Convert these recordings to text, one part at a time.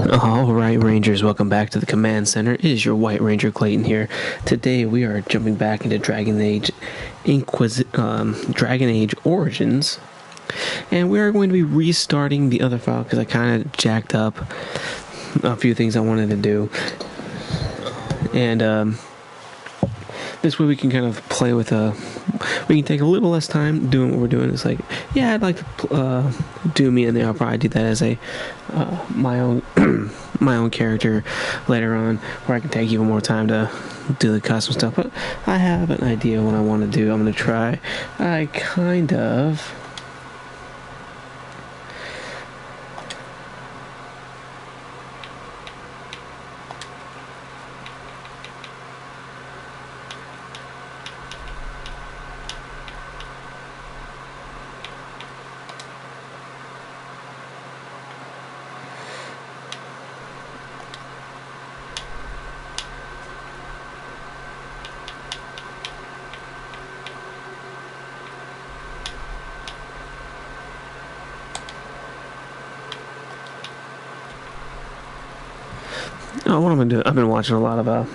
Alright, Rangers, welcome back to the Command Center. It is your White Ranger Clayton here. Today we are jumping back into Dragon Age Dragon Age Origins. And we are going to be restarting the other file because I kind of jacked up a few things I wanted to do. And this way we can kind of play with we can take a little less time doing what we're doing. It's like, yeah, I'd like to do me, and then I'll probably do that as a my own my own character later on, where I can take even more time to do the custom stuff. But I have an idea what I want to do. I'm going to try. I kind of. Oh, what I'm gonna do? I've been watching a lot of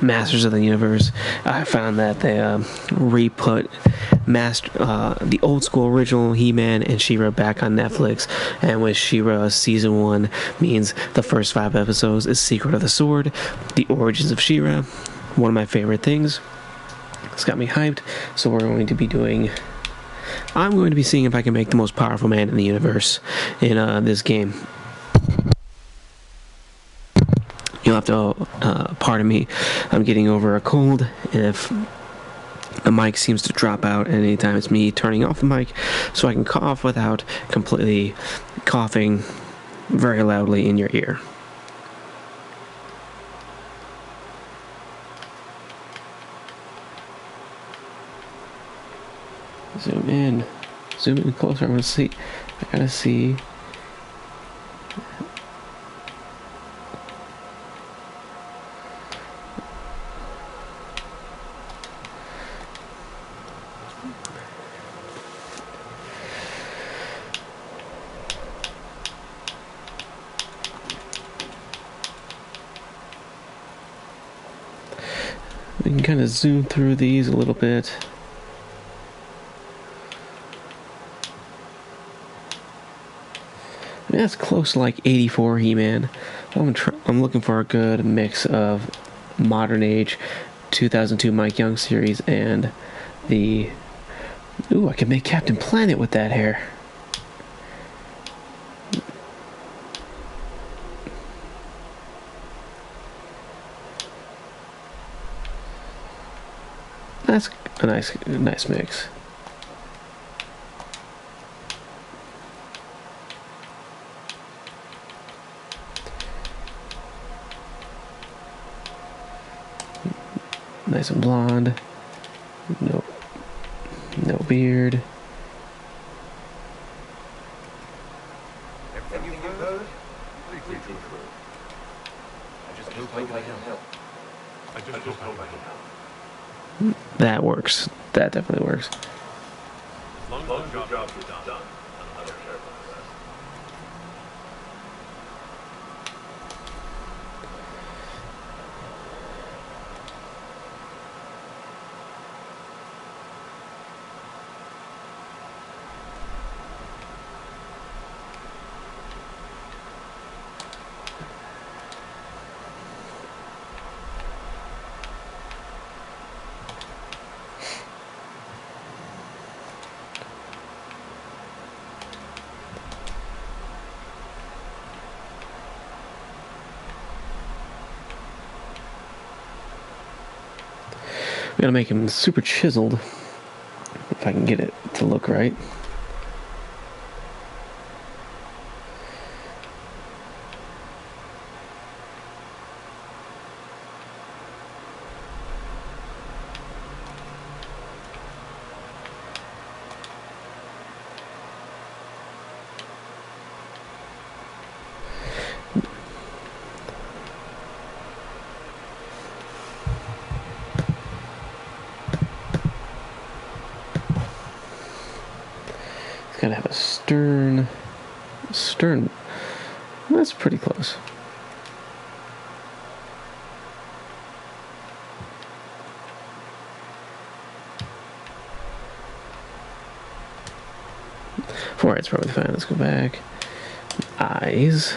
Masters of the Universe. I found that they re-put the old school original He-Man and She-Ra back on Netflix, and with She-Ra season 1 means the first 5 episodes is Secret of the Sword, the origins of She-Ra. One of my favorite things. It's got me hyped. So I'm going to be seeing if I can make the most powerful man in the universe in this game. You'll have to pardon me. I'm getting over a cold, and if the mic seems to drop out at any time, it's me turning off the mic so I can cough without completely coughing very loudly in your ear. Zoom in closer. I gotta see. We can kind of zoom through these a little bit. I mean, that's close to like 84 He-Man. I'm looking for a good mix of modern age 2002 Mike Young series and the... Ooh, I can make Captain Planet with that hair. That's a nice mix. Nice and blonde. No beard. Everything you've heard? Completely true. I just hope I can help. I just hope I can help. That works. That definitely works. Long as your job is done, I don't care about the rest. We gotta make him super chiseled, if I can get it to look right. Gotta have a stern That's pretty close. Forehead's probably fine. Let's go back. Eyes.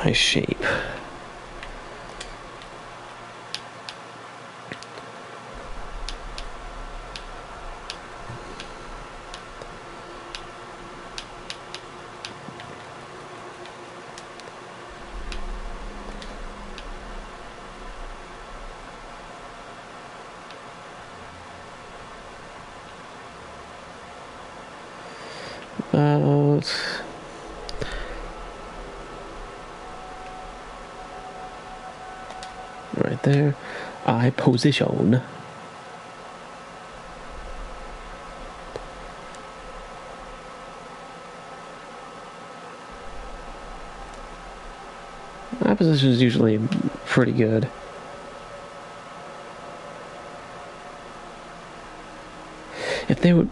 Eye shape. About right there. Eye position. Eye position is usually pretty good. If they would,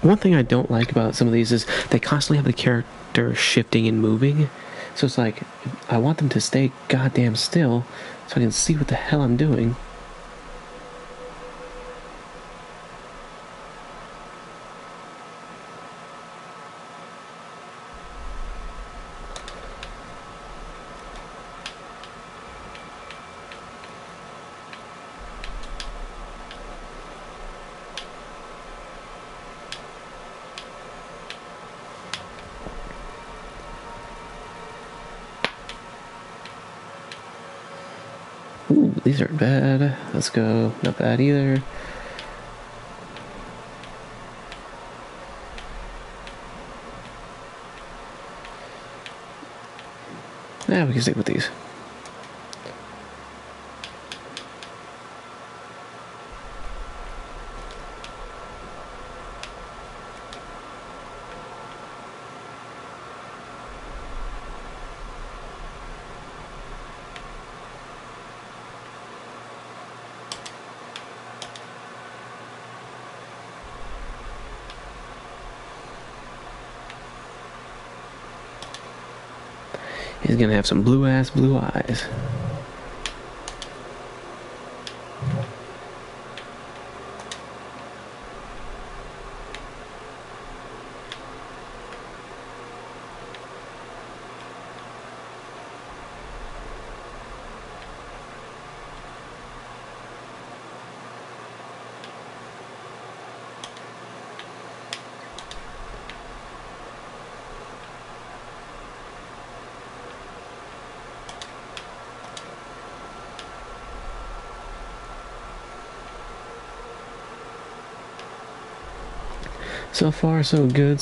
one thing I don't like about some of these is they constantly have the character shifting and moving. So it's like, I want them to stay goddamn still so I can see what the hell I'm doing. Ooh, these aren't bad. Let's go. Not bad either. Yeah, we can stick with these. He's gonna have some blue eyes. So far, so good.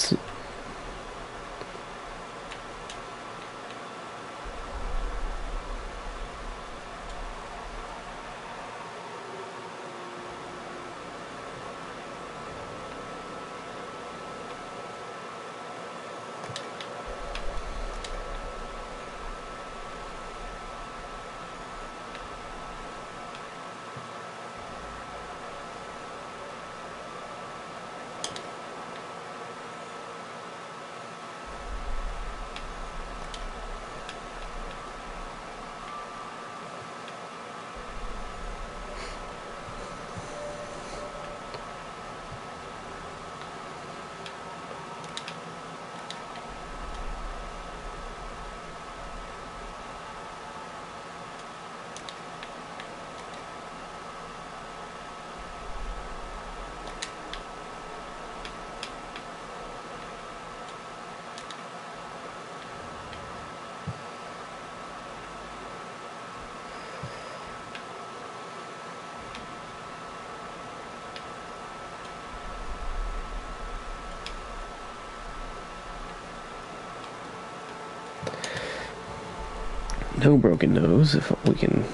No broken nose. If we can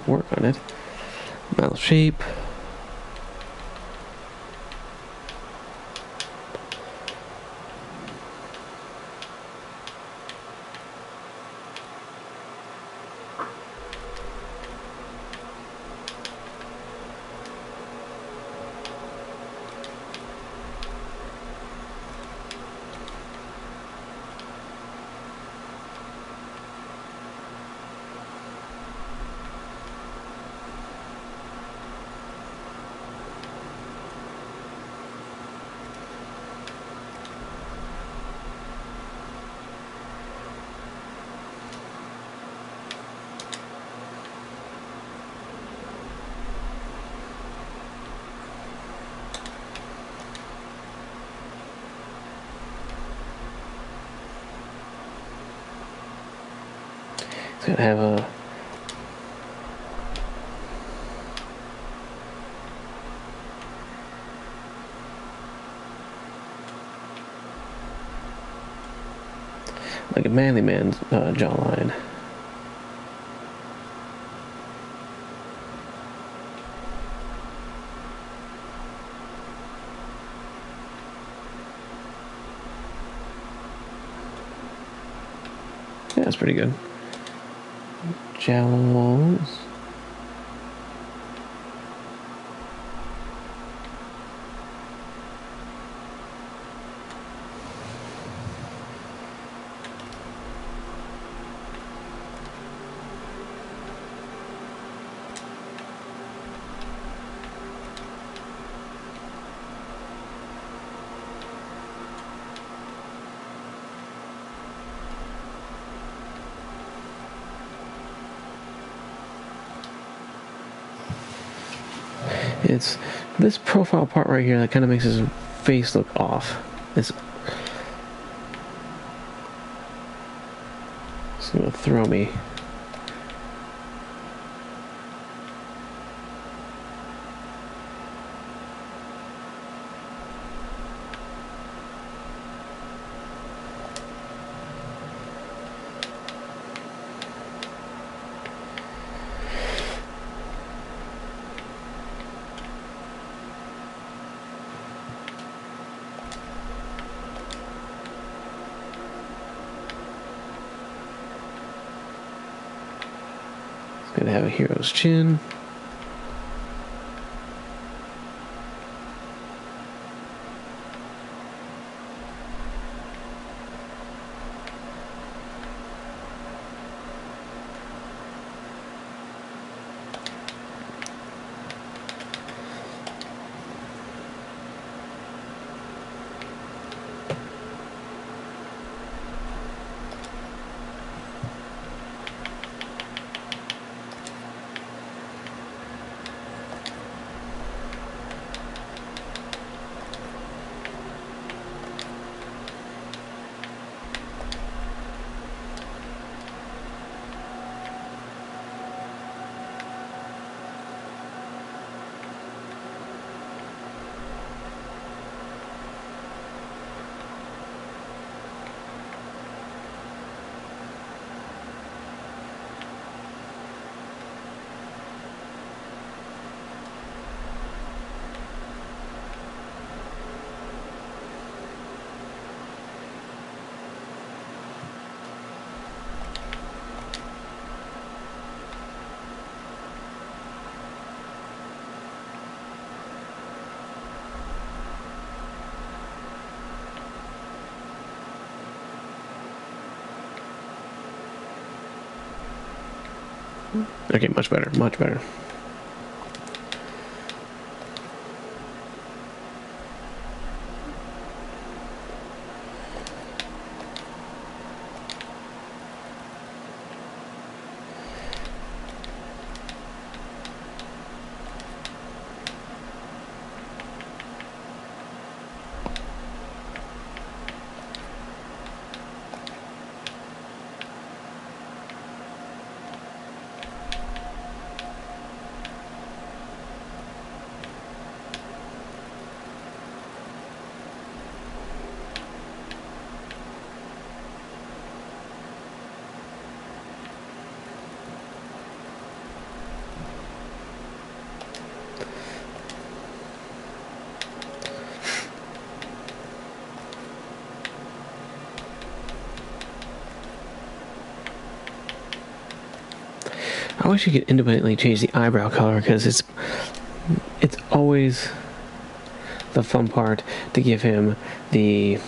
work on it. Mouth shape. It's gonna have a like a manly man's jawline. Yeah, that's pretty good. Jowls. It's this profile part right here that kind of makes his face look off. It's gonna throw me. Gonna have a hero's chin. Okay, much better, much better. I wish you could independently change the eyebrow color, because it's always the fun part to give him the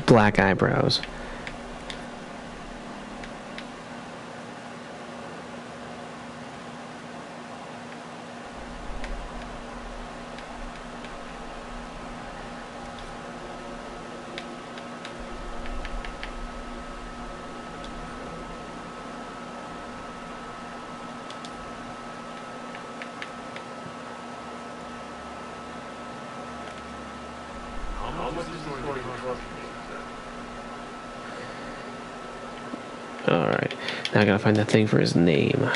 black eyebrows. Alright. Now I gotta find that thing for his name.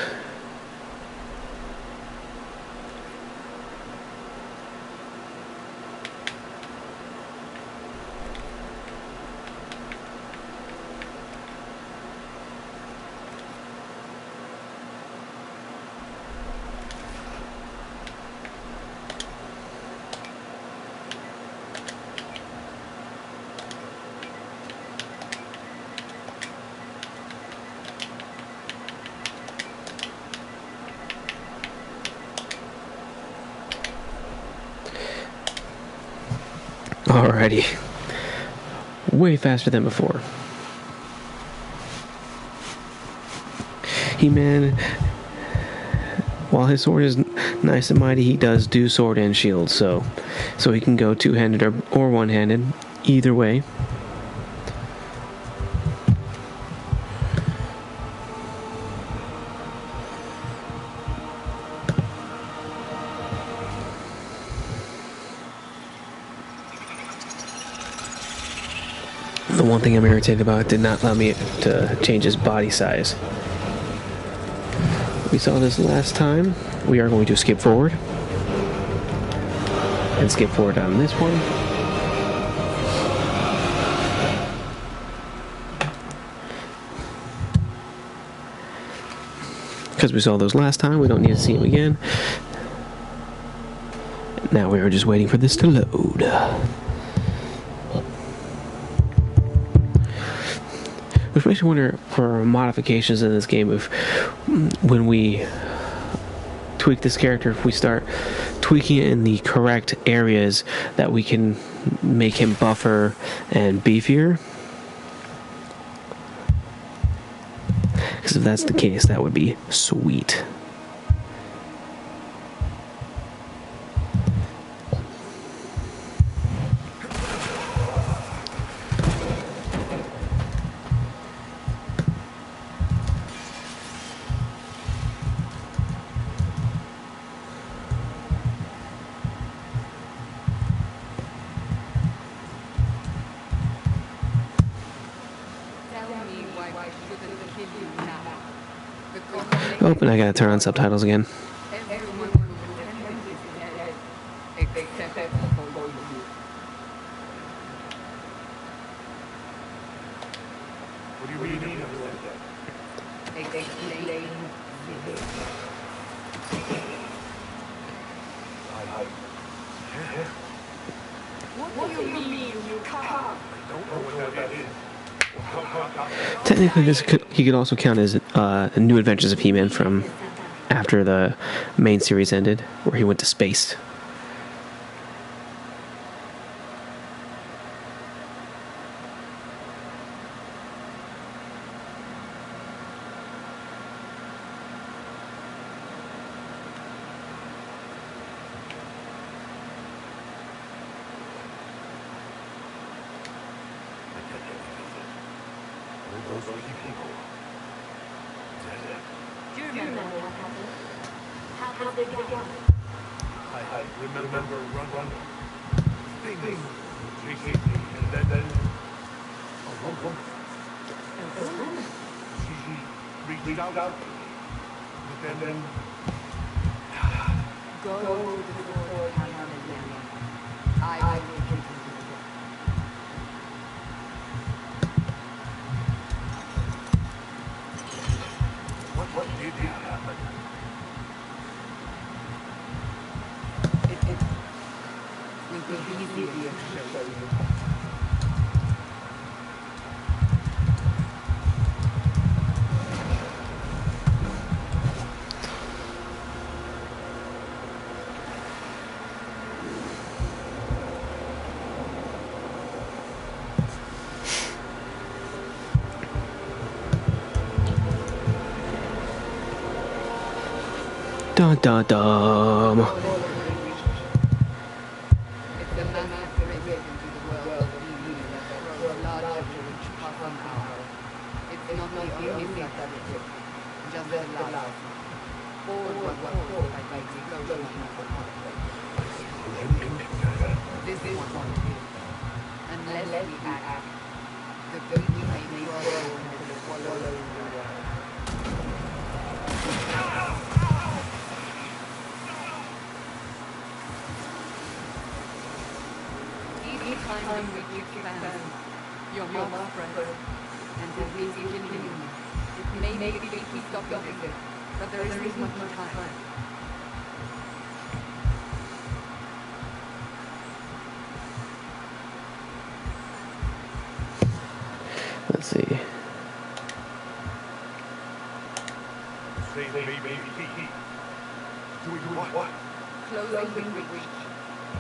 Alrighty. Way faster than before. He-Man, while his sword is nice and mighty, he does do sword and shield, so he can go two-handed or one-handed, either way. The one thing I'm irritated about, it did not allow me to change his body size. We saw this last time. We are going to skip forward. And skip forward on this one. Because we saw those last time, we don't need to see them again. Now we are just waiting for this to load. Which makes me wonder for modifications in this game, if when we tweak this character, if we start tweaking it in the correct areas, that we can make him buffer and beefier. Because if that's the case, that would be sweet. Oh, and I gotta turn on subtitles again. What do you mean? What do you mean you can't? I don't know what that is. Technically, he could also count as New Adventures of He-Man from after the main series ended, where he went to space. Those people. Do you remember what happened? How did they get out? I remember run. Things chasing me, and then a woman. She reached out, but then Go to the Lord and I will give you. what did happen? It will be easier to show you. Dun dun dum. It's a massive risk into the world of EV that grows larger with each passing hour. It's not the only thing that it is, just the last. All what caused by the explosion of the conflict. This is one. Unless we act, the beauty may grow Each time you expand, your mouth spreads, and disease continues. It may be to stop it, but there isn't much time. Let's see. Say baby. Doing what? Closing reach.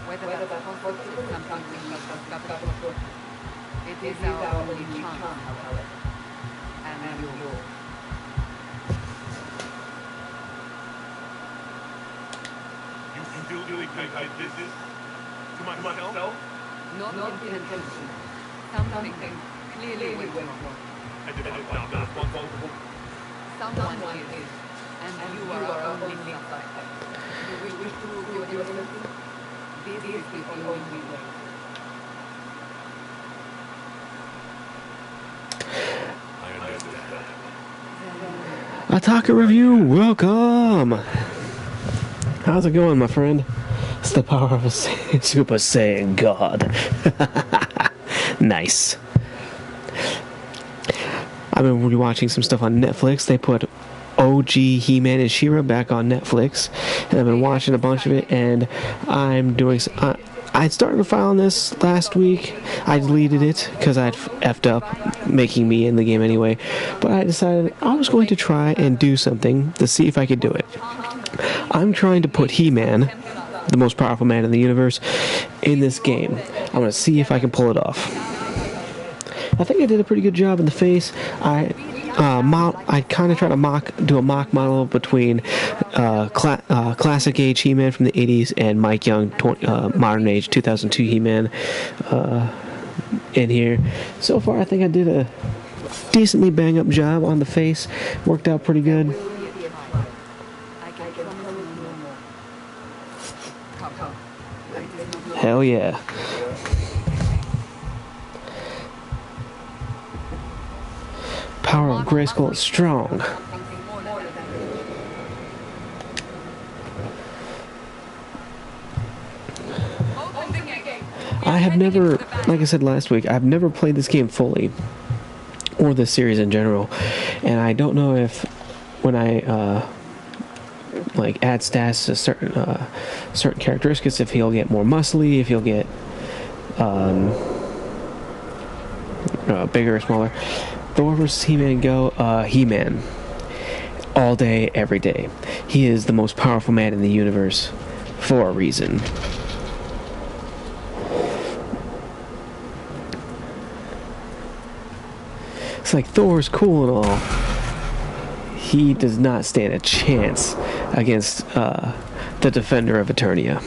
Whether that's positive or something we must discover. It is our only chance, however. And yours. You still doing I did this to myself? Not intention. Something clearly went wrong. I did not responsible. Someone is, and you are only suspect. You wish to prove your innocence? This is the only way. I understand. Ataka Review, welcome! How's it going, my friend? It's the power of a Super Saiyan God. Nice. I've been rewatching some stuff on Netflix. They put OG He-Man and She-Ra back on Netflix, and I've been watching a bunch of it, and I'm doing... I started filing this last week. I deleted it because I'd effed up making me in the game anyway, but I decided I was going to try and do something to see if I could do it. I'm trying to put He-Man, the most powerful man in the universe, in this game. I'm going to see if I can pull it off. I think I did a pretty good job in the face. I kind of try to do a mock model between classic age He-Man from the 80s and Mike Young modern age 2002 He-Man in here. So far, I think I did a decently bang up job on the face. Worked out pretty good. Hell yeah. Power of Grayskull is strong. I have never, like I said last week, I've never played this game fully, or this series in general, and I don't know if when I add stats to certain characteristics, if he'll get more muscly, if he'll get bigger or smaller. Thor vs. He-Man go, He-Man. All day, every day. He is the most powerful man in the universe. For a reason. It's like, Thor's cool and all. He does not stand a chance against the Defender of Eternia.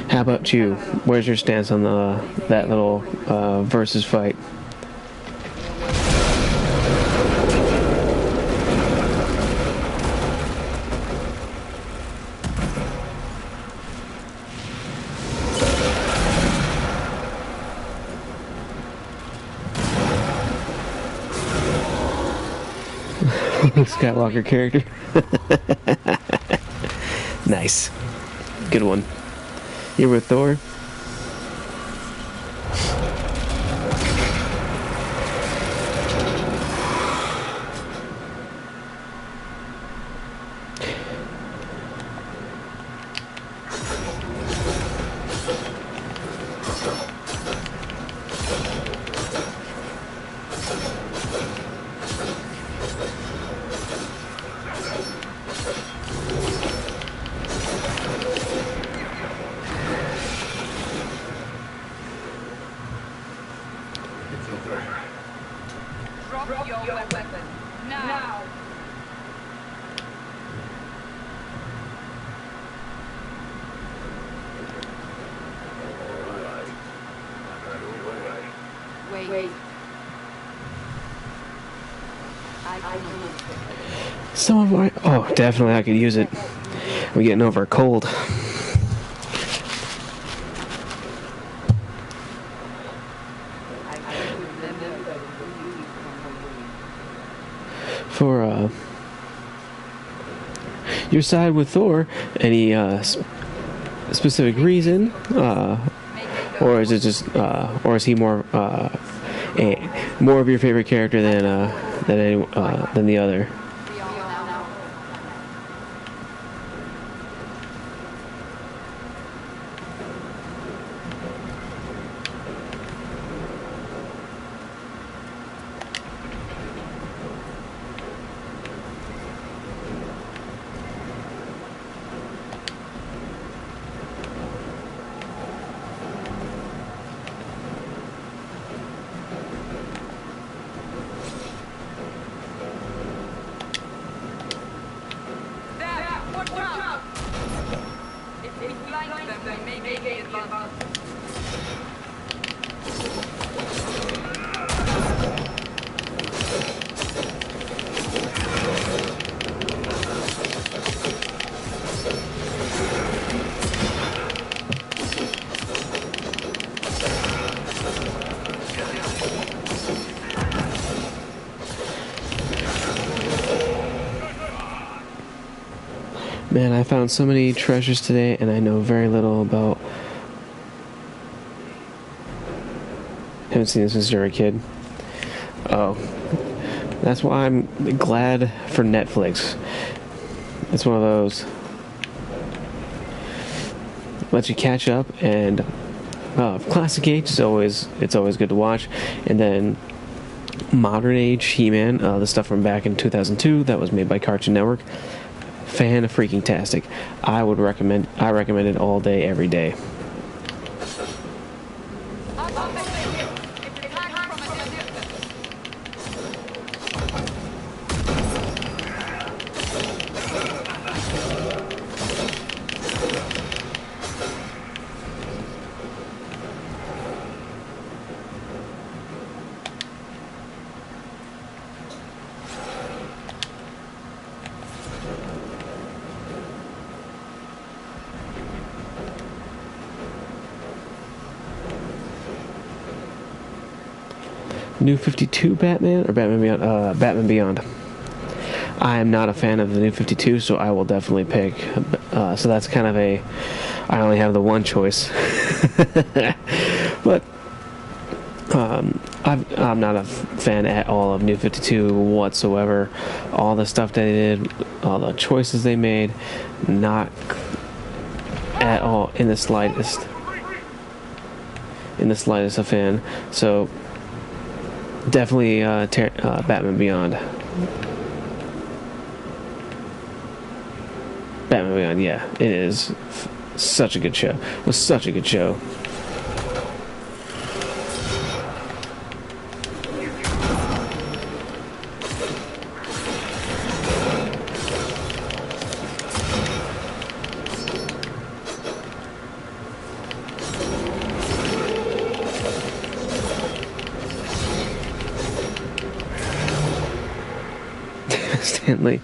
How about you? Where's your stance on that little versus fight? Skywalker character. Nice. Good one. You're with Thor? Drop your weapon. Now. Wait. I cannot. Some of my... Oh, definitely I could use it. I'm getting over a cold. For, your side with Thor, any, specific reason? Or is it just, or is he more, more of your favorite character than the other? We all now. Watch out! If we flank them, they may gain advantage. Man, I found so many treasures today, and I know very little about... Haven't seen this since you were a kid. Oh. That's why I'm glad for Netflix. It's one of those... lets you catch up, and... Classic Age is always good to watch. And then... Modern Age He-Man, the stuff from back in 2002 that was made by Cartoon Network. Fan-freaking-tastic. I recommend it all day, every day. New 52 Batman or Batman Beyond? Batman Beyond. I am not a fan of the New 52, so I will definitely pick. So that's kind of a... I only have the one choice. But I'm not a fan at all of New 52 whatsoever. All the stuff they did, all the choices they made, not at all in the slightest a fan. So definitely Batman Beyond. Batman Beyond, yeah, it is such a good show. It was such a good show. Stanley.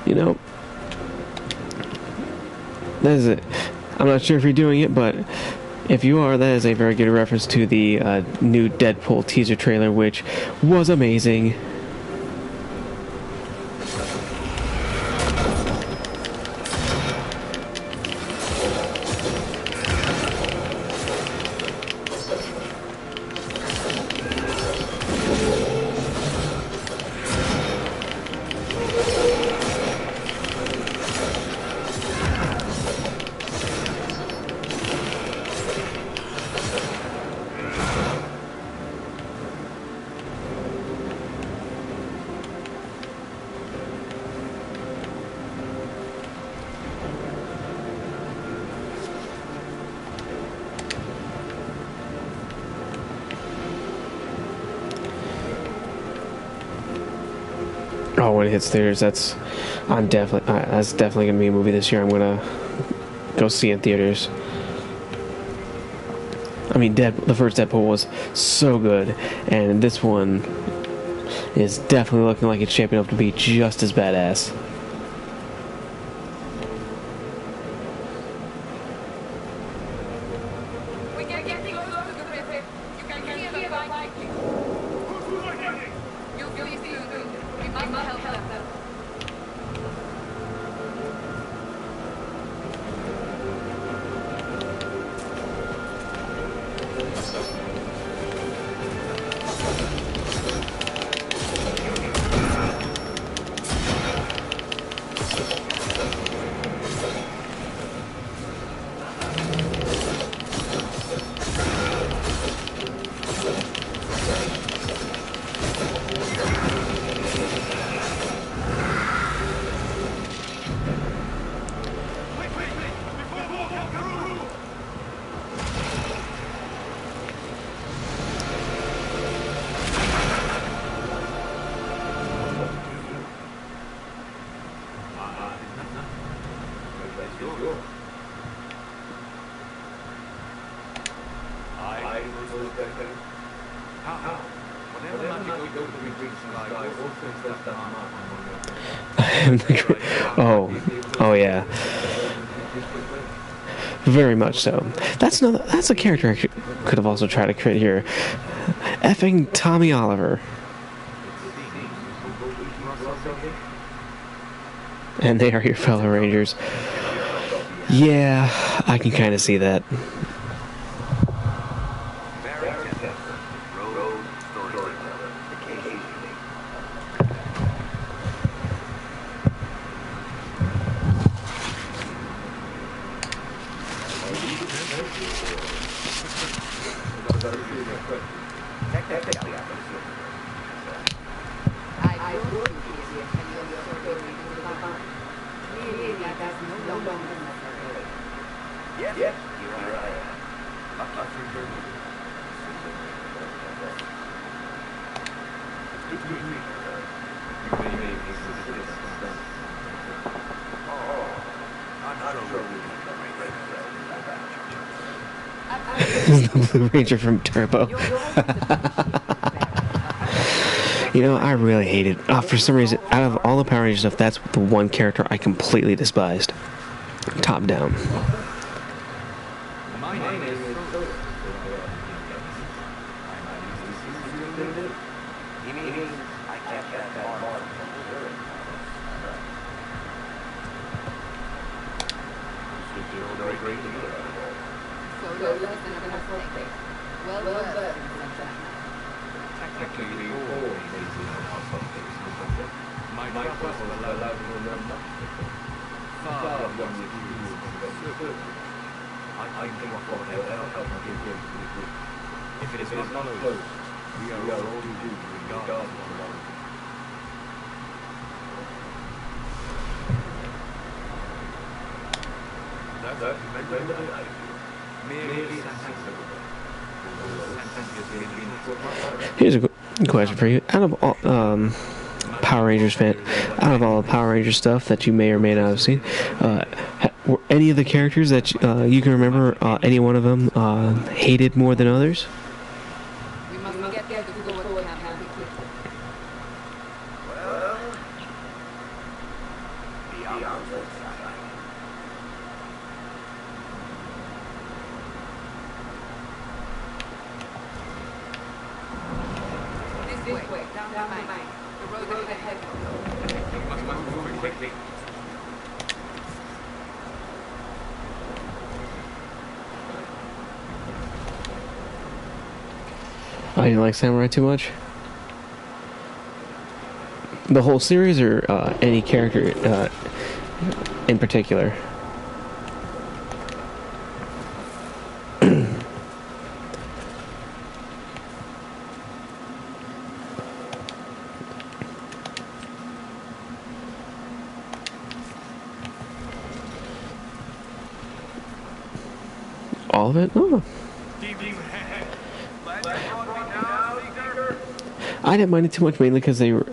You know, that is it. I'm not sure if you're doing it, but if you are, that is a very good reference to the new Deadpool teaser trailer, which was amazing. Oh, when it hits theaters, that's definitely gonna be a movie this year I'm gonna go see in theaters. I mean, the first Deadpool was so good, and this one is definitely looking like it's shaping up to be just as badass. We can get things close to the river. You can hear the Viking. You'll see soon. We must help them. Oh yeah, very much so. That's a character I could have also tried to create here. Effing Tommy Oliver. And they are your fellow Rangers. Yeah, I can kind of see that. The Blue Ranger from Turbo. You know, I really hate it. For some reason, out of all the Power Ranger stuff, that's the one character I completely despised. Top down. My name is I kept that mark. So less than a mistake. Well done. Technically, all my trust was allowed to remember. Far beyond the views. I think what help give you. If it is not close, we are all to do regardless of the law. Here's a question for you. Out of all Power Rangers fan, out of all the Power Ranger stuff that you may or may not have seen, were any of the characters that you can remember, any one of them hated more than others? We must get there to go what camp. Well, beyond the This way, down the mine. The road ahead. must move quickly. Oh, you like Samurai too much? The whole series, or any character in particular? All of it? Oh. I didn't mind it too much, mainly because they were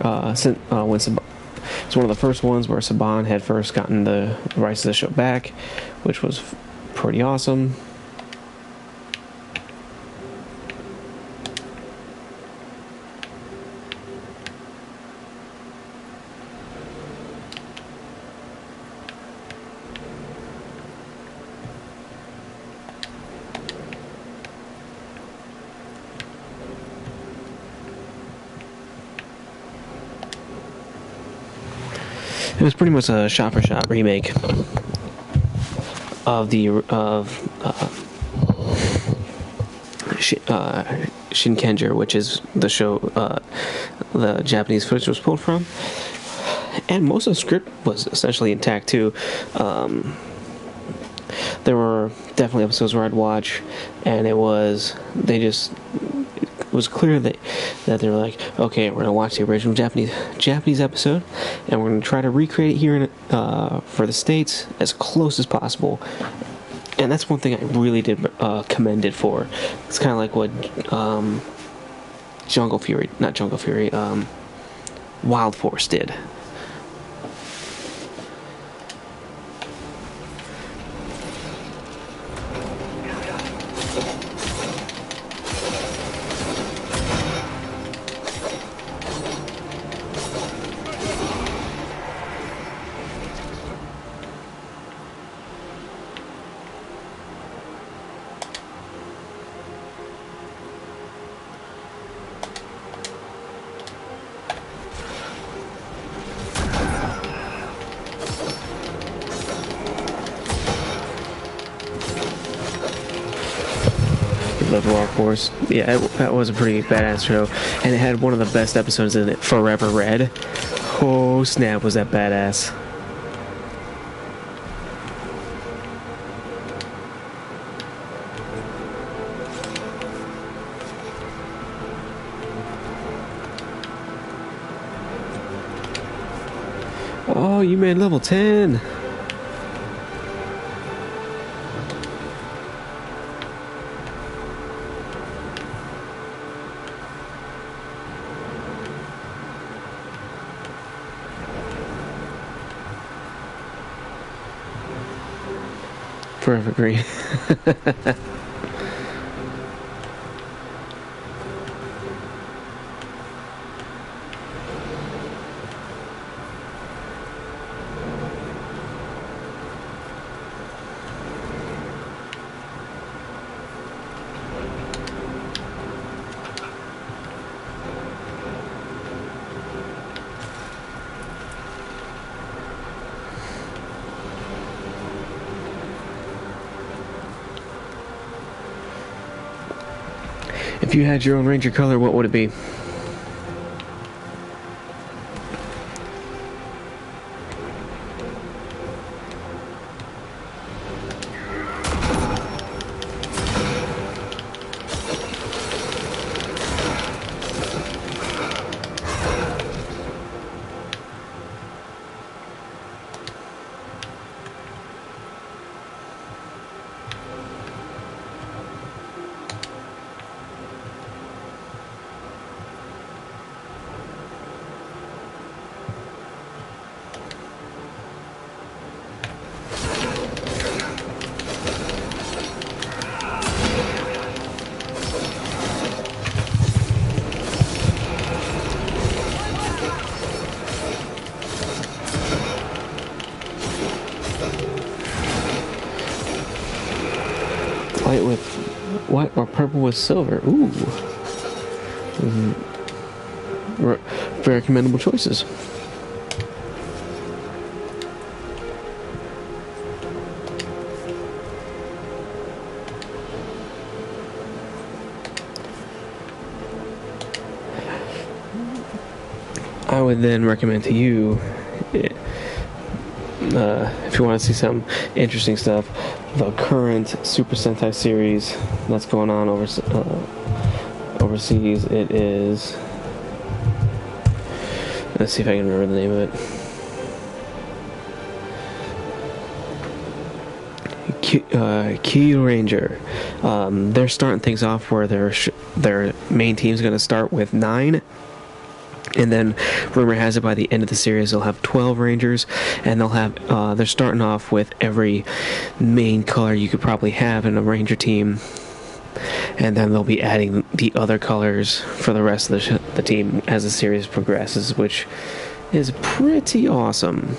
It's one of the first ones where Saban had first gotten the rights to the show back, which was pretty awesome. It was pretty much a shot-for-shot remake of Shinkenger, which is the show the Japanese footage was pulled from, and most of the script was essentially intact too. There were definitely episodes where I'd watch, and it was clear that they were like, okay, we're gonna watch the original Japanese episode, and we're gonna try to recreate it here for the States as close as possible. And that's one thing I really did commend it for. It's kind of like what Wild Force did. Love Wild Force. Yeah, that was a pretty badass show, and it had one of the best episodes in it, Forever Red. Oh snap, was that badass. Oh, you made level 10. Forever Green. If you had your own Ranger color, what would it be? White with white or purple with silver. Ooh. Very commendable choices. I would then recommend to you, if you want to see some interesting stuff, the current Super Sentai series that's going on overseas. It is, let's see if I can remember the name of it. Key Ranger. They're starting things off where their main team's going to start with 9 And then, rumor has it, by the end of the series, they'll have 12 Rangers, and they'll have, they're starting off with every main color you could probably have in a Ranger team, and then they'll be adding the other colors for the rest of the team as the series progresses, which is pretty awesome.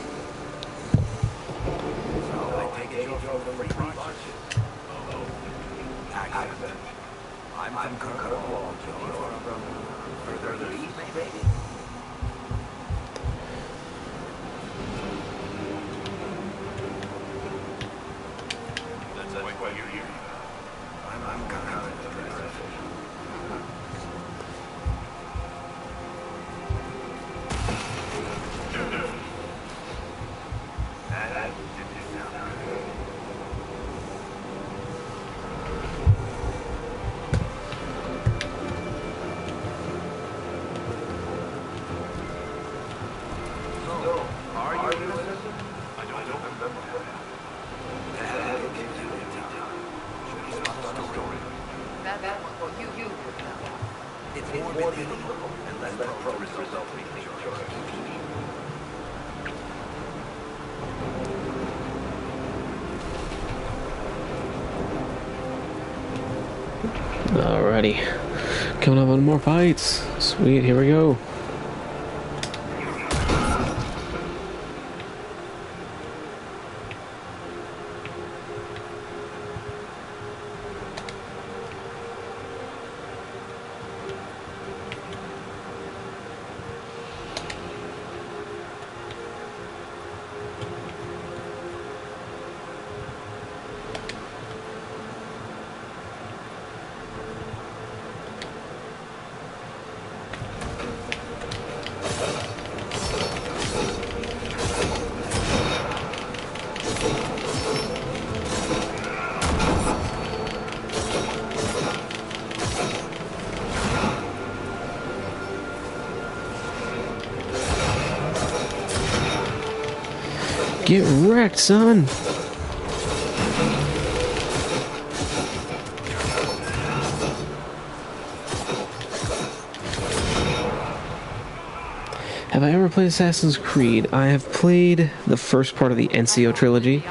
Alrighty, coming up on more fights. Sweet, here we go. Get wrecked, son! Have I ever played Assassin's Creed? I have played the first part of the NCO trilogy,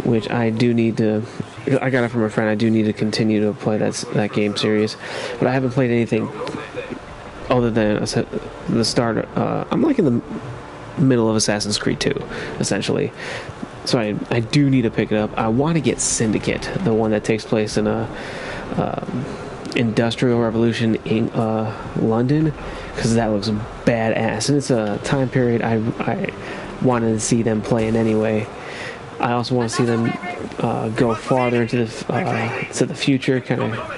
which I do need to... I got it from a friend. I do need to continue to play that game series, but I haven't played anything other than the start. I'm like in the middle of Assassin's Creed 2, essentially. So I do need to pick it up. I want to get Syndicate, the one that takes place in a Industrial Revolution in London, because that looks badass, and it's a time period I wanted to see them playing anyway. I also want to see them go farther into the future, kind of.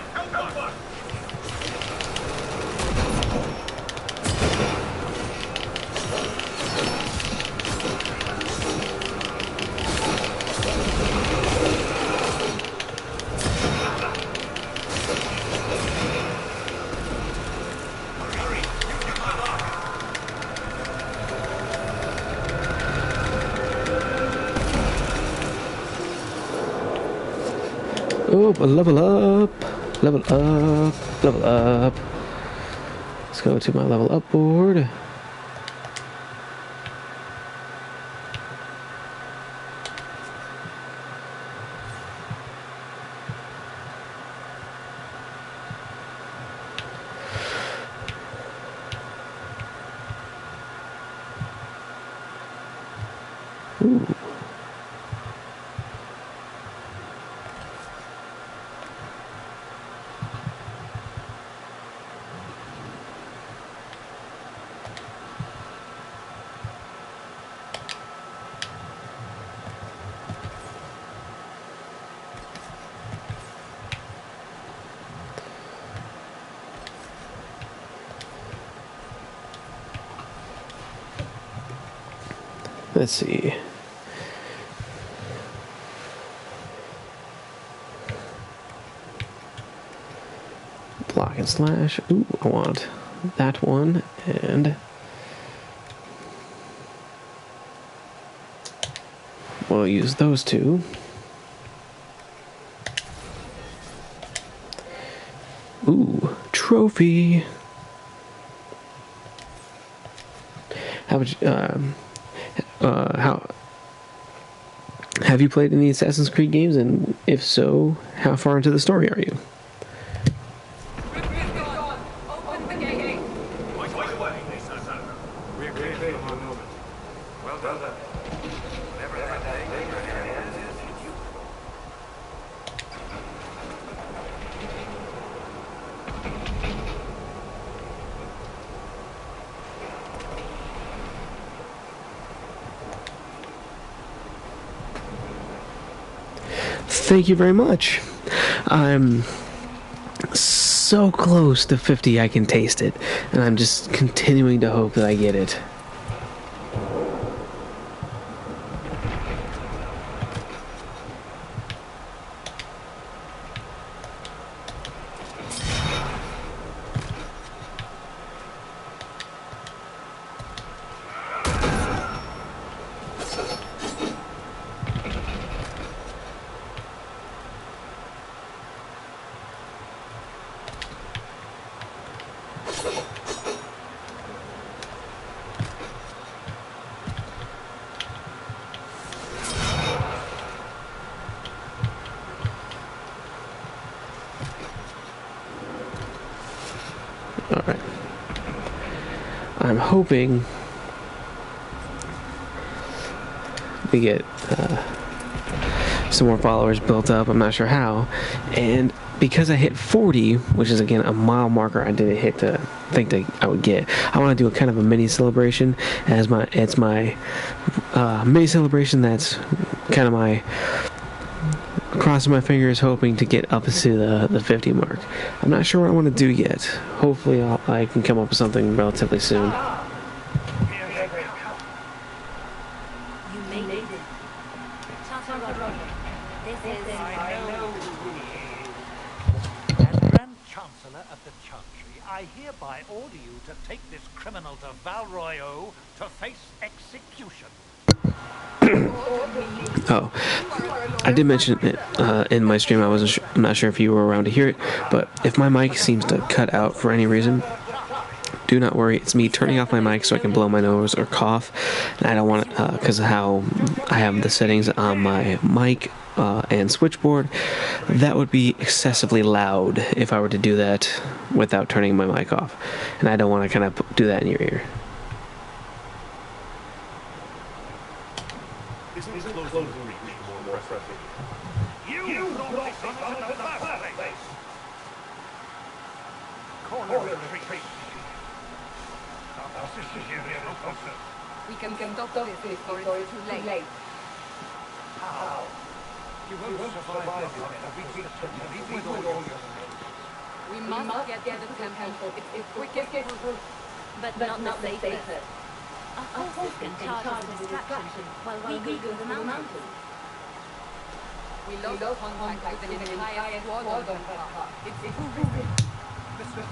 Oh, level up, level up, level up. Let's go to my level up board. Ooh. Let's see. Block and slash. Ooh, I want that one, and we'll use those two. Ooh, trophy. How would you, how have you played any Assassin's Creed games? And if so, how far into the story are you? Open the gate. Wait away, we're clear for a moment. Well done. Never that day, you. Thank you very much. I'm so close to 50 I can taste it, and I'm just continuing to hope that I get it. Alright. I'm hoping we get some more followers built up. I'm not sure how. And because I hit 40, which is again a mile marker I didn't hit to think that I would get, I want to do a kind of a mini celebration. It's my mini celebration that's kind of my crossing my fingers hoping to get up to the 50 mark. I'm not sure what I want to do yet. Hopefully I can come up with something relatively soon. You made it. Chancellor, this is... As Grand Chancellor of the Chantry, I hereby order you to take this criminal to Valroyo to face execution. Oh, I did mention it in my stream. I'm not sure if you were around to hear it, but if my mic seems to cut out for any reason, do not worry. It's me turning off my mic so I can blow my nose or cough. And I don't want it because of how I have the settings on my mic and switchboard. That would be excessively loud if I were to do that without turning my mic off, and I don't want to kind of do that in your ear. We can stop this before it's too late. How? You won't survive We must get to the temple. It's quickest route. But not the safest. Our forces can charge as a distraction while we go to the mountains. We lost contact with an entire squad of them. It's too risky. Listen,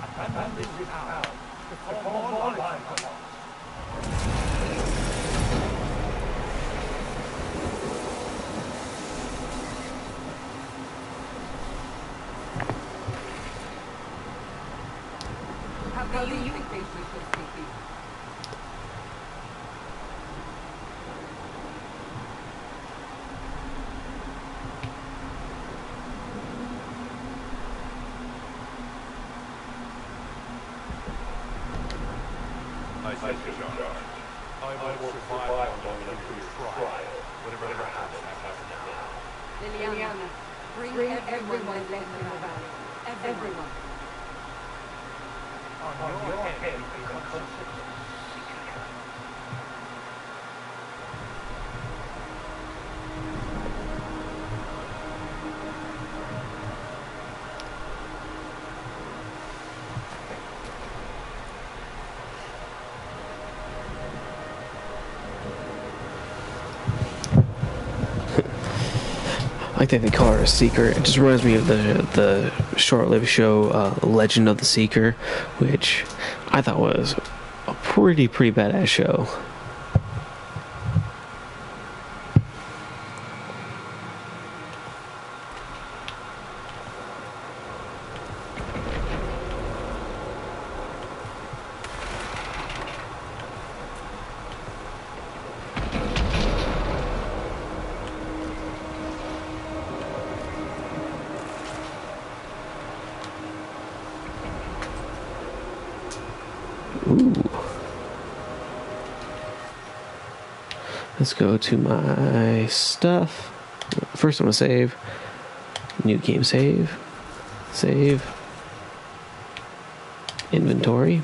abandon this town before more lives are lost. How do you think we should speak? I take charge. I will survive long enough to try. Whatever happens. Liliana, bring everyone left in the valley. Everyone. On your head, you can consider. I think they call her a seeker. It just reminds me of the short-lived show Legend of the Seeker, which I thought was a pretty badass show. Ooh. Let's go to my stuff. First I'm going to save. New game save. Save. Inventory.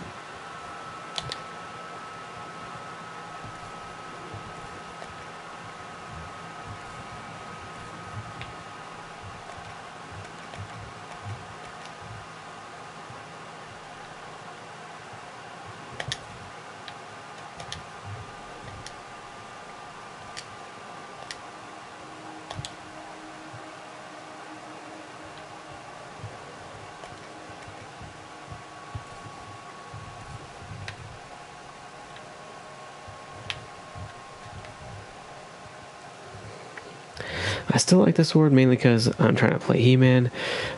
I still like the sword mainly because I'm trying to play He-Man.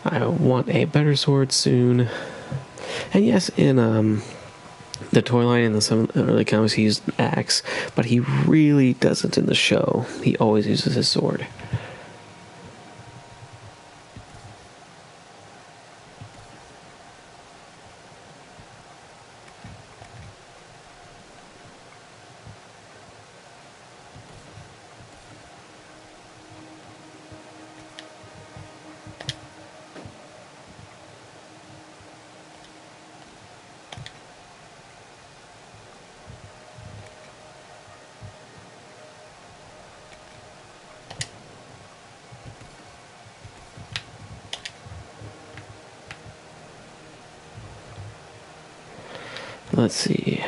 I want a better sword soon. And yes, in the toy line and some early comics he used an axe, but he really doesn't in the show. He always uses his sword. Let's see.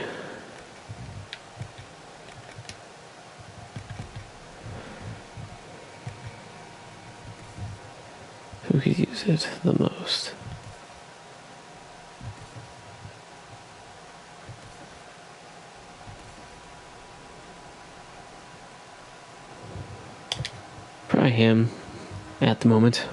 Who could use it the most? Probably him at the moment.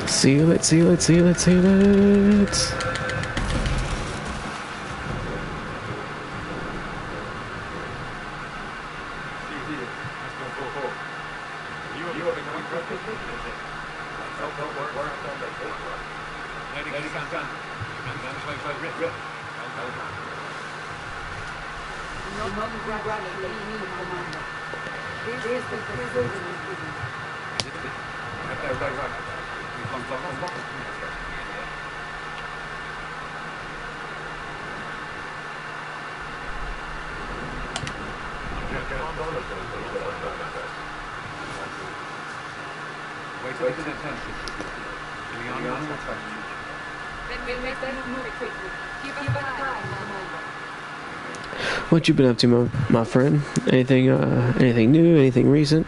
Seal it, seal it, seal it, seal it. What you been up to, my friend? Anything new? Anything recent?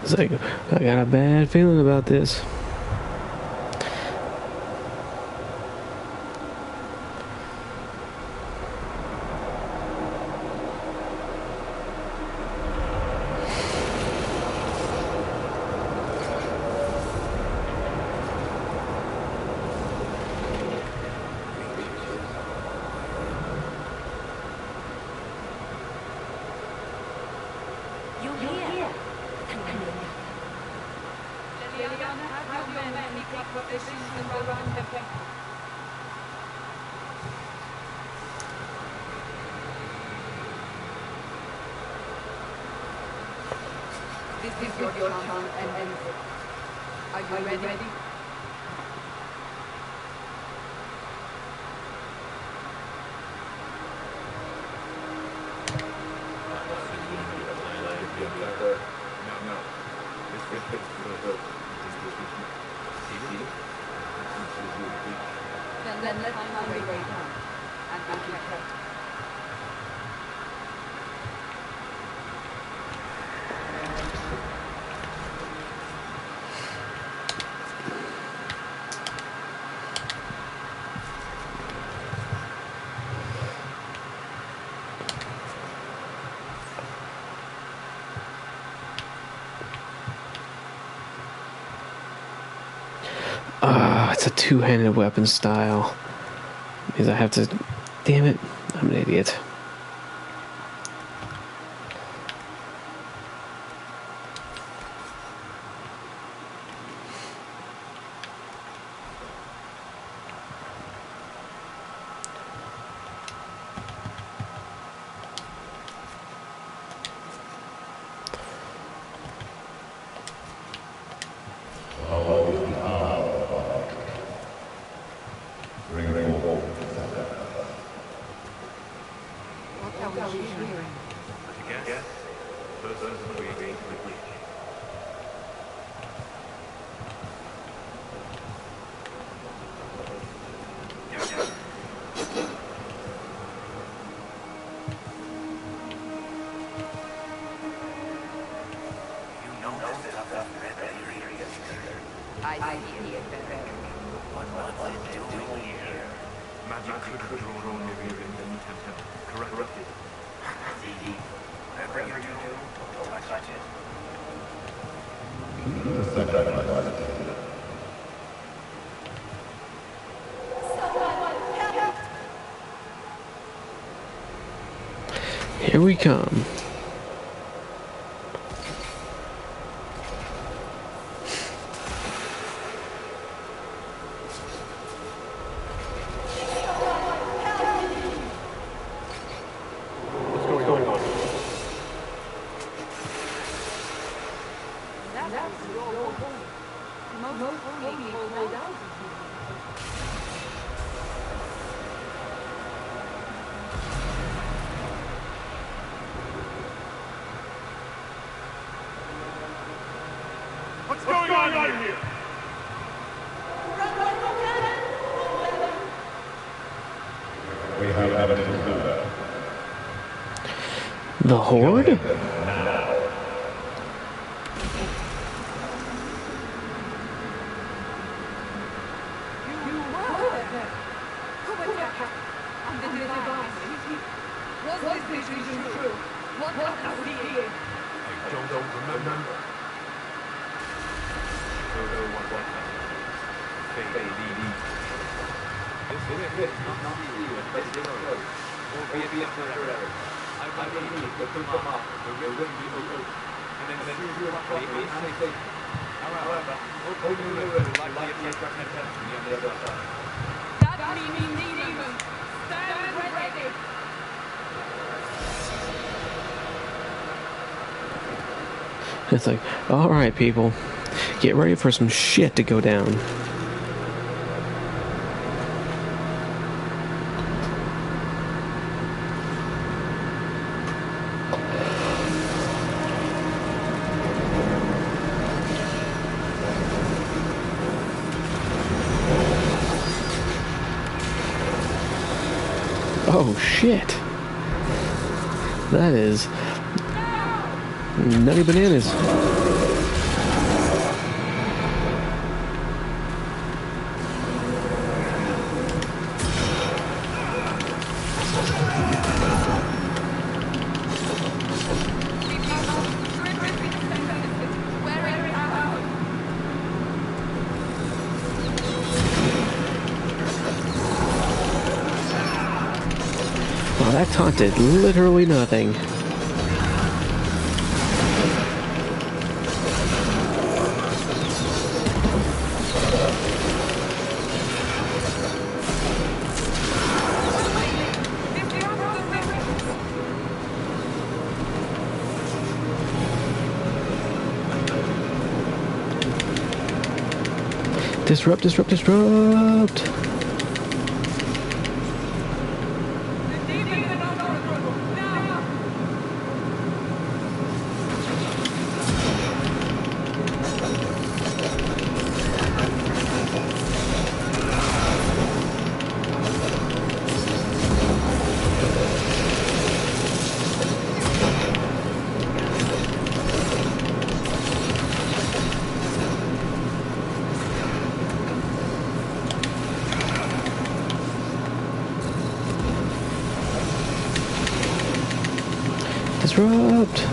It's like, I got a bad feeling about this. You're here. This is your chance, and are you ready? Then let's find a way down. And keep track. It's a two-handed weapon style. Means I have to. Damn it! I'm an idiot. I see it better. What is doing here? Magic could have drawn near in temper. Corrupted. See, whatever you do, don't touch it. Here we come. What's going on here? We have evidence to do that. The Horde? I believe the command will be open, and then properly anything. However, open the will likely attract attention on the other side. That means demons. Stand ready. It's like, alright, people, get ready for some shit to go down. Oh shit. That is nutty bananas. Wow, that taunt did literally nothing. Disrupt, disrupt, disrupt! Disrupt!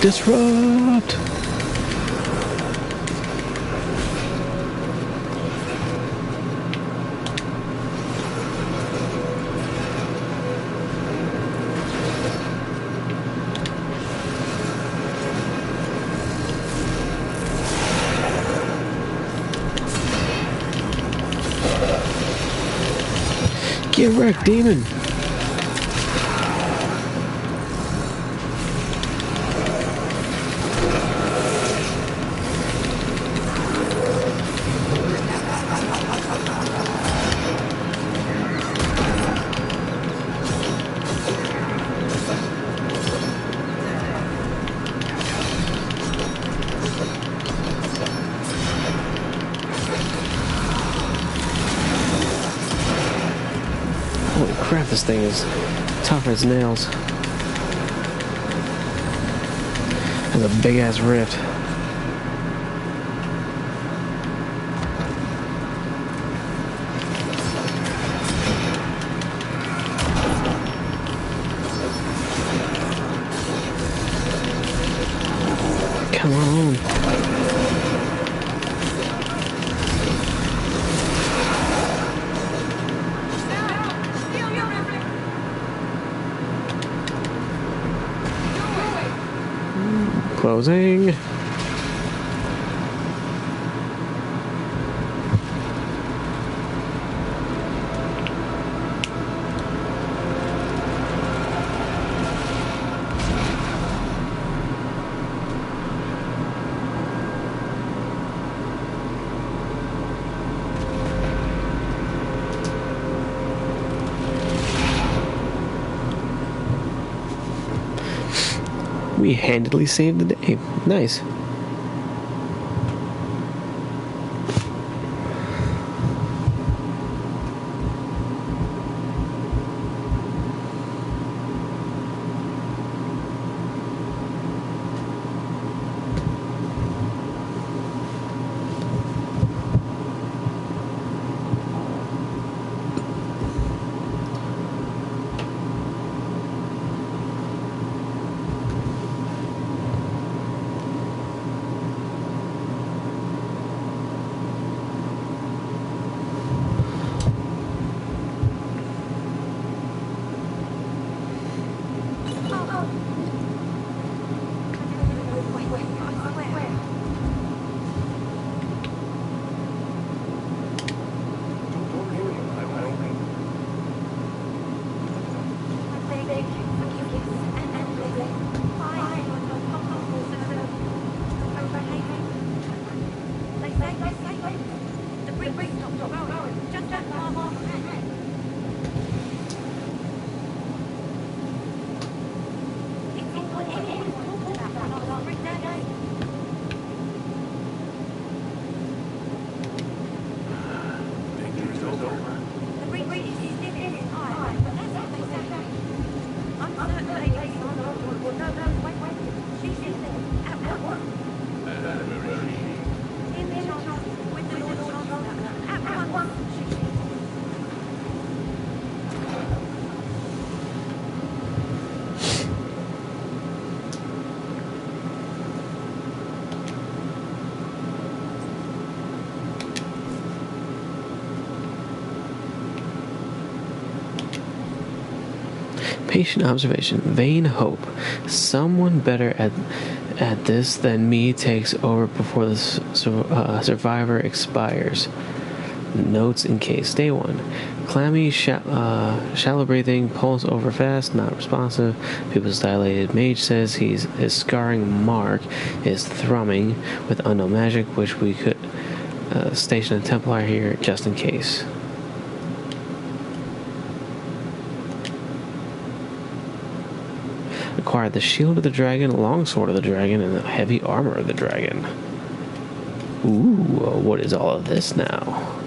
Disrupt! Get wrecked, demon! Holy crap, this thing is tougher as nails. Has a big ass rift. Come on. Closing. We handily saved the day. Nice. Patient observation. Vain hope. Someone better at this than me takes over before the survivor expires. Notes in case. Day 1. Clammy, shallow breathing, pulse over fast, not responsive. Pupils dilated. Mage says his scarring mark is thrumming with unknown magic, which we could station a Templar here just in case. Acquired the shield of the dragon, longsword of the dragon, and the heavy armor of the dragon. Ooh, what is all of this now?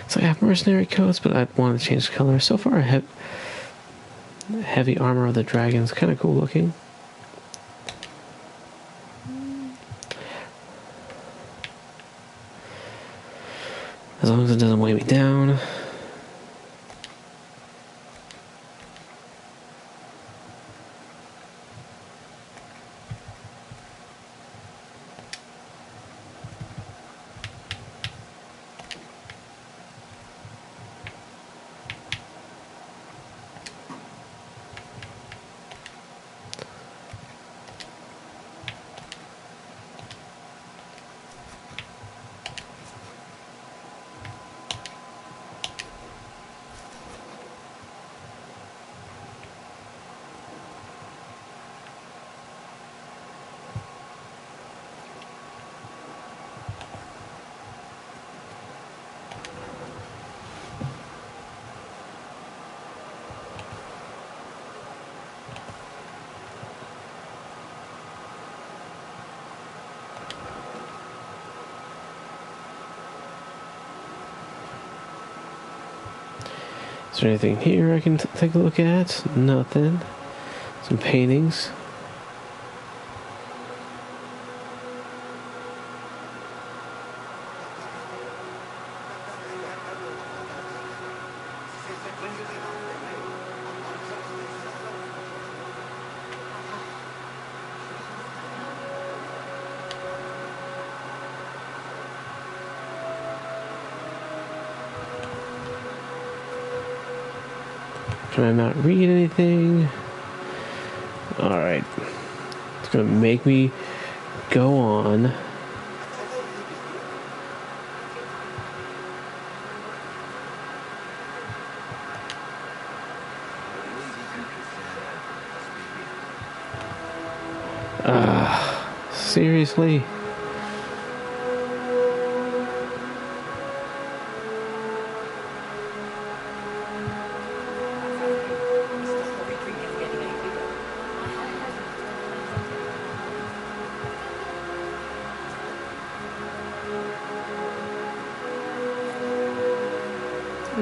So I have mercenary coats, but I want to change the color. So far, heavy armor of the dragon is kind of cool looking. As long as it doesn't weigh me down. Is there anything here I can take a look at? Nothing. Some paintings. Can I not read anything? Alright. It's gonna make me go on. Seriously?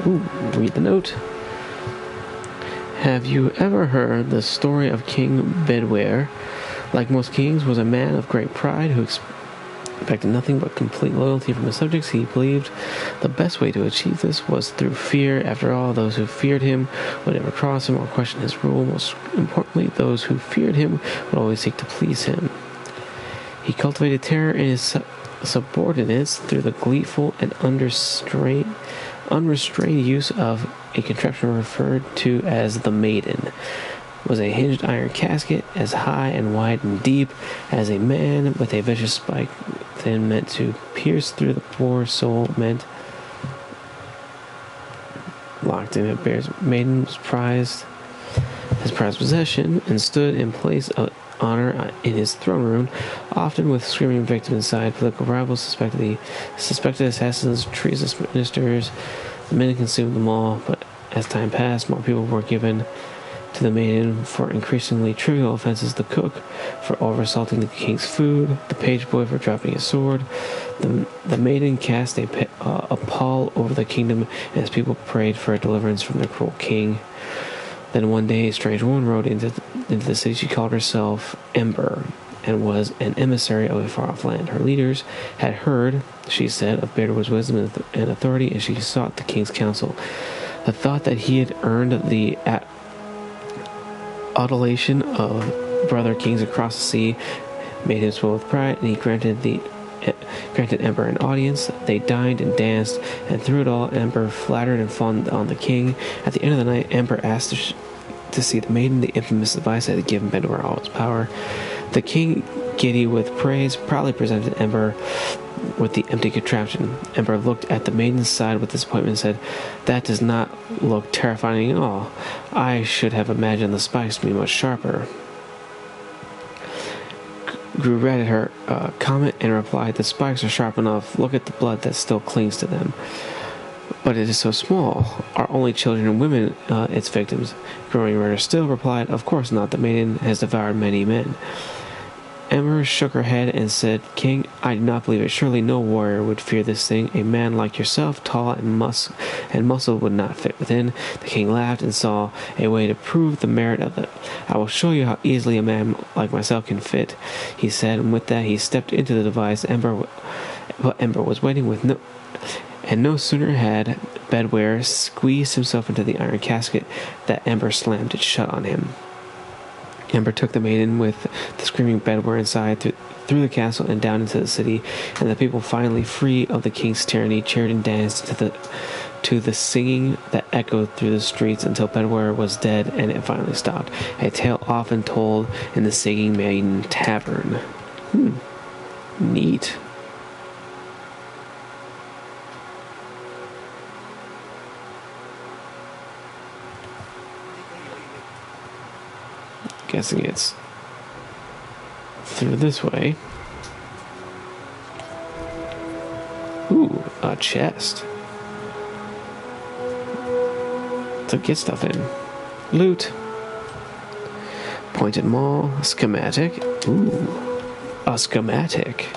Ooh, read the note. Have you ever heard the story of King Bedware? Like most kings, was a man of great pride who expected nothing but complete loyalty from his subjects. He believed the best way to achieve this was through fear. After all, those who feared him would never cross him or question his rule. Most importantly, those who feared him would always seek to please him. He cultivated terror in his subordinates through the gleeful and unrestrained use of a contraption referred to as the Maiden. It was a hinged iron casket as high and wide and deep as a man with a vicious spike within, meant to pierce through the poor soul, meant locked in it. Bear's Maiden was his prized possession, and stood in place honor in his throne room, often with screaming victims inside. Political rivals suspected assassins, treasonous ministers. The men consumed them all, but as time passed, more people were given to the maiden for increasingly trivial offenses: the cook for oversalting the king's food, the page boy for dropping his sword. The maiden cast a pall over the kingdom as people prayed for a deliverance from their cruel king. Then one day a strange woman rode into the city. She called herself Ember and was an emissary of a far-off land. Her leaders had heard, she said, of Bearder's wisdom and authority, and she sought the king's counsel. The thought that he had earned the adulation of brother kings across the sea made him swell with pride, and he granted Ember an audience. They dined and danced, and through it all, Ember flattered and fawned on the king. At the end of the night, Ember asked to see the maiden. The infamous device had given Bedouin all its power. The king, giddy with praise, proudly presented Ember with the empty contraption. Ember looked at the maiden's side with disappointment and said, "That does not look terrifying at all. I should have imagined the spikes to be much sharper." Grew red at her comment and replied, "The spikes are sharp enough. Look at the blood that still clings to them." "But it is so small. Are only children and women its victims?" Growing redder still, replied, "Of course not. The maiden has devoured many men." Ember shook her head and said, "King, I do not believe it. Surely no warrior would fear this thing. A man like yourself, tall and muscled, would not fit within." The king laughed and saw a way to prove the merit of it. "I will show you how easily a man like myself can fit," he said, and with that he stepped into the device. Ember was waiting with no sooner had Bedware squeezed himself into the iron casket that Ember slammed it shut on him. Ember took the maiden with the screaming Bedware inside through the castle and down into the city, and the people, finally free of the king's tyranny, cheered and danced to the singing that echoed through the streets until Bedware was dead and it finally stopped. A tale often told in the Singing Maiden Tavern. Neat. Guessing it's through this way. Ooh, a chest to get stuff in. Loot. Pointed mall. Schematic. Ooh, a schematic.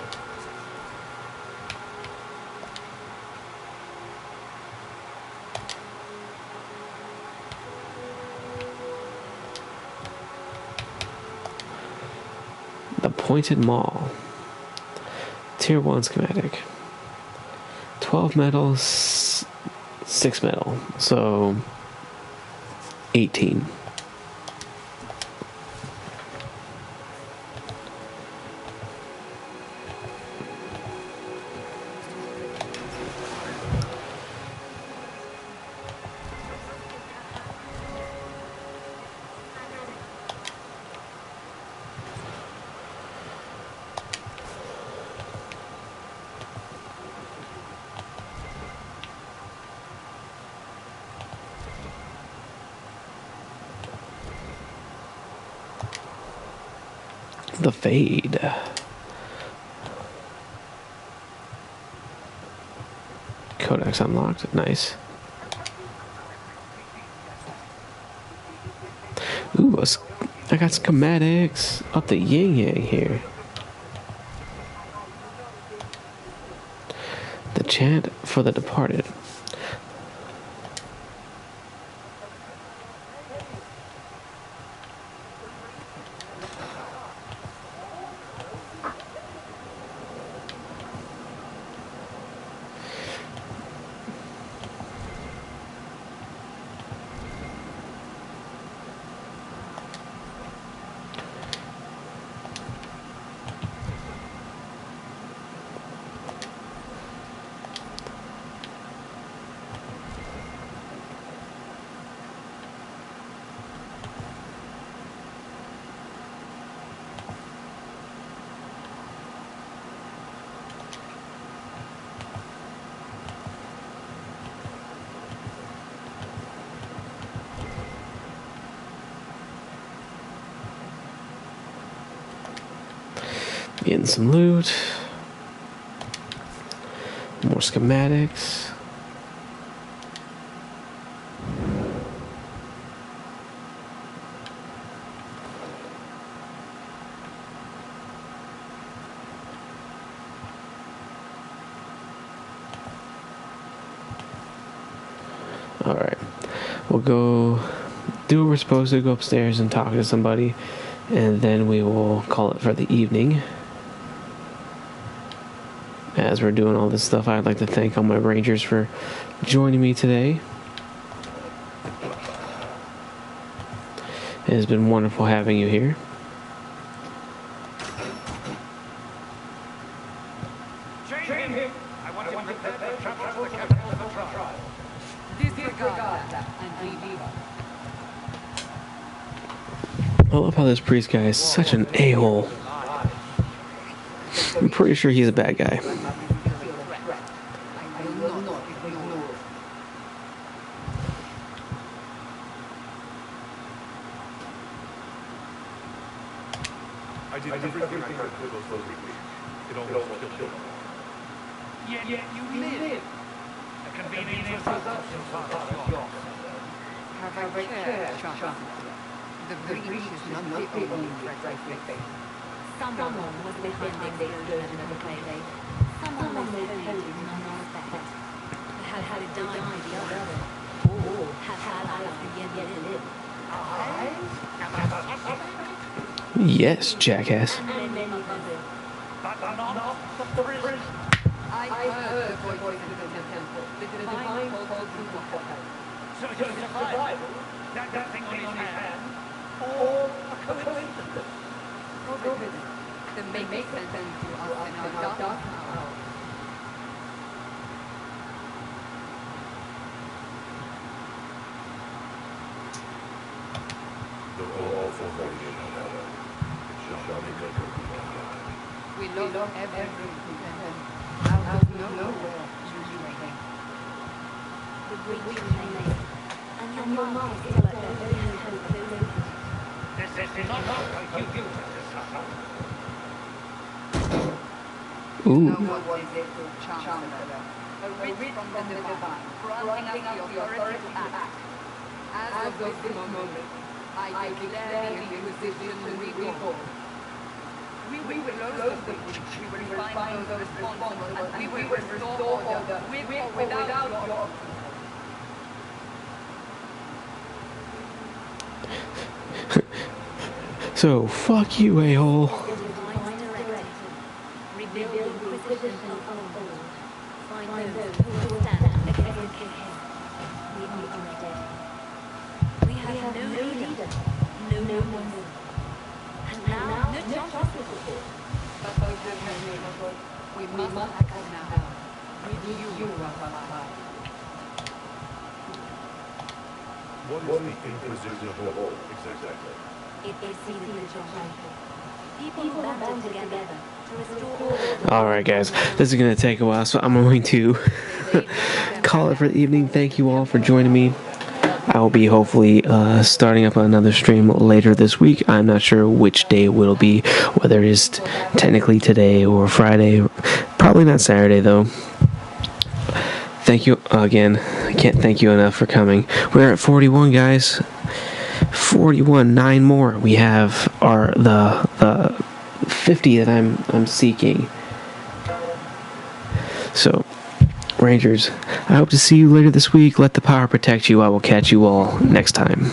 The Pointed Mall. Tier 1 schematic. 12 metal, 6 metal. So 18. The Fade. Codex unlocked. Nice. Ooh, I got schematics up the yin yang here. The Chant for the Departed. Getting some loot. More schematics. Alright. We'll go do what we're supposed to, go upstairs and talk to somebody, and then we will call it for the evening. As we're doing all this stuff, I'd like to thank all my Rangers for joining me today. It has been wonderful having you here. Chain him! I want to prepare the trap for the captain of the tribe. Disregard that and leave. I love how this priest guy is such an a-hole. I'm pretty sure he's a bad guy. I did everything I could to close the week. It almost killed me. Yet you live. A convenient result so far as yours. Have a care, Charles. The breach is not the only threat I face. Someone was behind the explosion of the play. Someone was holding on our effect. Had it died with the other, or had I yet live. Yes, jackass. But not the priest. I heard the voice in the temple. The divine called to the house. So you survived. That thing on his hand. Or a coincidence. The make sense to us in our dark hour. The all formation, however, it shall be good. We love everything and out of nowhere you came. The breach remains, and your mind is still at the very hope. This is not how you do this. Ooh. No one is it to Chancellor. A writ from the divine, granting us the authority to act. As of this moment, I declare the Inquisition reborn. We will close the breach, we will find those responsible, and we will restore order with or without your... So, fuck you, a-hole. Divine directive. Rebuild the Inquisition of old. Find those who will stand against him. We are dead. We have no leader, no one. And now, no justice. But we must act now. With you are alive. What is the Inquisition of old, exactly? It is season people banded together to restore order. Alright, guys. This is going to take a while, so I'm going to call it for the evening. Thank you all for joining me. I will be hopefully starting up another stream later this week. I'm not sure which day it will be, whether it is technically today or Friday. Probably not Saturday, though. Thank you again. I can't thank you enough for coming. We're at 41, guys. 41, 9 more. We have the 50 that I'm seeking. So, Rangers, I hope to see you later this week. Let the power protect you. I will catch you all next time.